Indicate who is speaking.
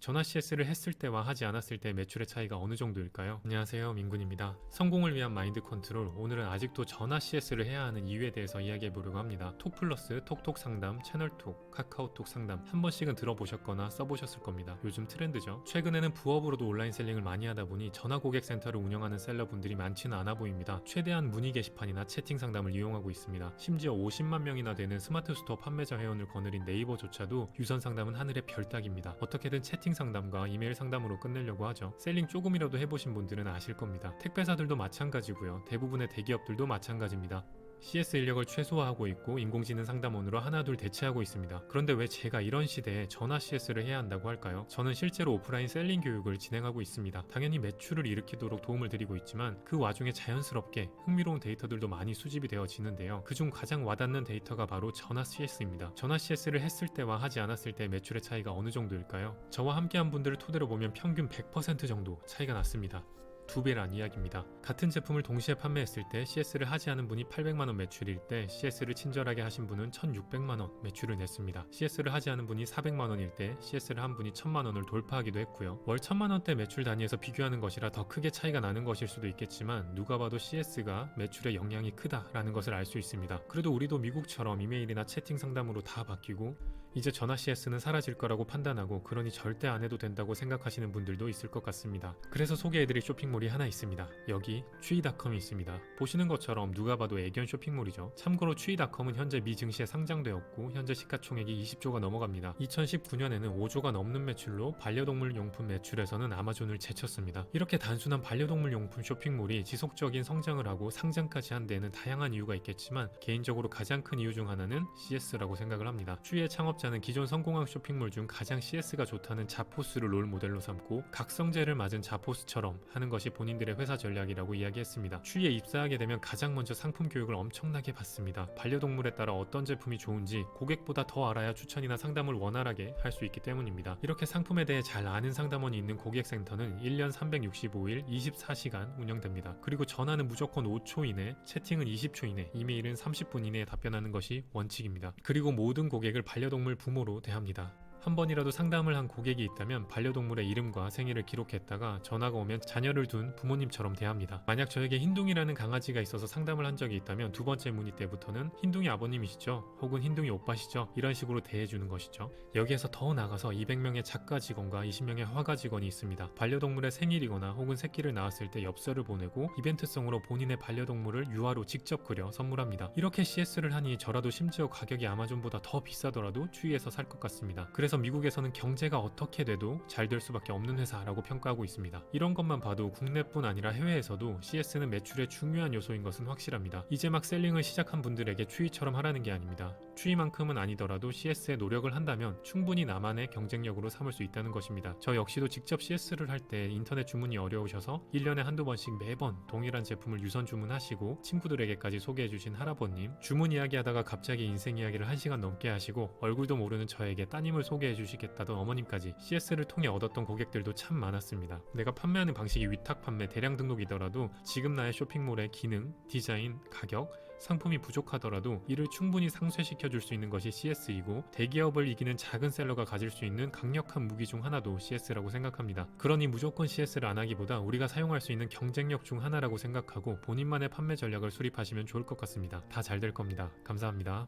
Speaker 1: 전화 CS를 했을 때와 하지 않았을 때 매출의 차이가 어느 정도일까요? 안녕하세요, 민군입니다. 성공을 위한 마인드 컨트롤, 오늘은 아직도 전화 CS를 해야 하는 이유에 대해서 이야기해 보려고 합니다. 톡플러스, 톡톡 상담, 채널톡, 카카오톡 상담 한 번씩은 들어보셨거나 써보셨을 겁니다. 요즘 트렌드죠. 최근에는 부업으로도 온라인 셀링을 많이 하다 보니 전화 고객 센터를 운영하는 셀러분들이 많지는 않아 보입니다. 최대한 문의 게시판이나 채팅 상담을 이용하고 있습니다. 심지어 50만 명이나 되는 스마트 스토어 판매자 회원을 거느린 네이버조차도 유선 상담은 하늘의 별 따기입니다. 어떻게든 채팅 상담과 이메일 상담으로 끝내려고 하죠. 셀링 조금이라도 해보신 분들은 아실 겁니다. 택배사들도 마찬가지고요. 대부분의 대기업들도 마찬가지입니다. CS 인력을 최소화하고 있고 인공지능 상담원으로 하나둘 대체하고 있습니다. 그런데 왜 제가 이런 시대에 전화 CS를 해야 한다고 할까요? 저는 실제로 오프라인 셀링 교육을 진행하고 있습니다. 당연히 매출을 일으키도록 도움을 드리고 있지만 그 와중에 자연스럽게 흥미로운 데이터들도 많이 수집이 되어지는데요. 그중 가장 와닿는 데이터가 바로 전화 CS입니다. 전화 CS를 했을 때와 하지 않았을 때 매출의 차이가 어느 정도일까요? 저와 함께한 분들을 토대로 보면 평균 100% 정도 차이가 났습니다. 2배란 이야기입니다. 같은 제품을 동시에 판매했을 때 CS를 하지 않은 분이 800만원 매출일 때 CS를 친절하게 하신 분은 1600만원 매출을 냈습니다. CS를 하지 않은 분이 400만원일 때 CS를 한 분이 1000만원을 돌파하기도 했고요. 월 1000만원대 매출 단위에서 비교하는 것이라 더 크게 차이가 나는 것일 수도 있겠지만 누가 봐도 CS가 매출에 영향이 크다라는 것을 알 수 있습니다. 그래도 우리도 미국처럼 이메일이나 채팅 상담으로 다 바뀌고 이제 전화 CS는 사라질 거라고 판단하고 그러니 절대 안 해도 된다고 생각하시는 분들도 있을 것 같습니다. 그래서 소개해드릴 쇼핑몰이 하나 있습니다. 여기 추이닷컴이 있습니다. 보시는 것처럼 누가 봐도 애견 쇼핑몰이죠. 참고로 추이닷컴은 현재 미 증시에 상장되었고 현재 시가총액이 20조가 넘어갑니다. 2019년에는 5조가 넘는 매출로 반려동물 용품 매출에서는 아마존을 제쳤습니다. 이렇게 단순한 반려동물 용품 쇼핑몰이 지속적인 성장을 하고 상장까지 한 데에는 다양한 이유가 있겠지만 개인적으로 가장 큰 이유 중 하나는 CS라고 생각을 합니다. 추이의 창업자는 기존 성공한 쇼핑몰 중 가장 CS가 좋다는 자포스를 롤 모델로 삼고 각성제를 맞은 자포스처럼 하는 것이 본인들의 회사 전략이라고 이야기했습니다. 추이에 입사하게 되면 가장 먼저 상품 교육을 엄청나게 받습니다. 반려동물에 따라 어떤 제품이 좋은지 고객보다 더 알아야 추천이나 상담을 원활하게 할 수 있기 때문입니다. 이렇게 상품에 대해 잘 아는 상담원이 있는 고객센터는 1년 365일 24시간 운영됩니다. 그리고 전화는 무조건 5초 이내, 채팅은 20초 이내, 이메일은 30분 이내에 답변하는 것이 원칙입니다. 그리고 모든 고객을 반려동물 부모로 대합니다. 한 번이라도 상담을 한 고객이 있다면 반려동물의 이름과 생일을 기록했다가 전화가 오면 자녀를 둔 부모님처럼 대합니다. 만약 저에게 흰둥이라는 강아지가 있어서 상담을 한 적이 있다면 두 번째 문의 때부터는 흰둥이 아버님이시죠? 혹은 흰둥이 오빠시죠? 이런 식으로 대해주는 것이죠. 여기에서 더 나가서 200명의 작가 직원과 20명의 화가 직원이 있습니다. 반려동물의 생일이거나 혹은 새끼를 낳았을 때 엽서를 보내고 이벤트성으로 본인의 반려동물을 유화로 직접 그려 선물합니다. 이렇게 CS를 하니 저라도 심지어 가격이 아마존보다 더 비싸더라도 추이해서 살 것 같습니다. 그래서 미국에서는 경제가 어떻게 돼도 잘 될 수밖에 없는 회사라고 평가하고 있습니다. 이런 것만 봐도 국내뿐 아니라 해외에서도 CS는 매출의 중요한 요소인 것은 확실합니다. 이제 막 셀링을 시작한 분들에게 추이처럼 하라는 게 아닙니다. 추이만큼은 아니더라도 CS에 노력을 한다면 충분히 나만의 경쟁력으로 삼을 수 있다는 것입니다. 저 역시도 직접 CS를 할 때 인터넷 주문이 어려우셔서 1년에 한두 번씩 매번 동일한 제품을 유선 주문하시고 친구들에게까지 소개해주신 할아버님, 주문 이야기하다가 갑자기 인생 이야기를 1시간 넘게 하시고 얼굴도 모르는 저에게 따님을 소개해주시겠다던 어머님까지 CS를 통해 얻었던 고객들도 참 많았습니다. 내가 판매하는 방식이 위탁 판매, 대량 등록이더라도 지금 나의 쇼핑몰의 기능, 디자인, 가격, 상품이 부족하더라도 이를 충분히 상쇄시켜줄 수 있는 것이 CS이고 대기업을 이기는 작은 셀러가 가질 수 있는 강력한 무기 중 하나도 CS라고 생각합니다. 그러니 무조건 CS를 안 하기보다 우리가 사용할 수 있는 경쟁력 중 하나라고 생각하고 본인만의 판매 전략을 수립하시면 좋을 것 같습니다. 다 잘 될 겁니다. 감사합니다.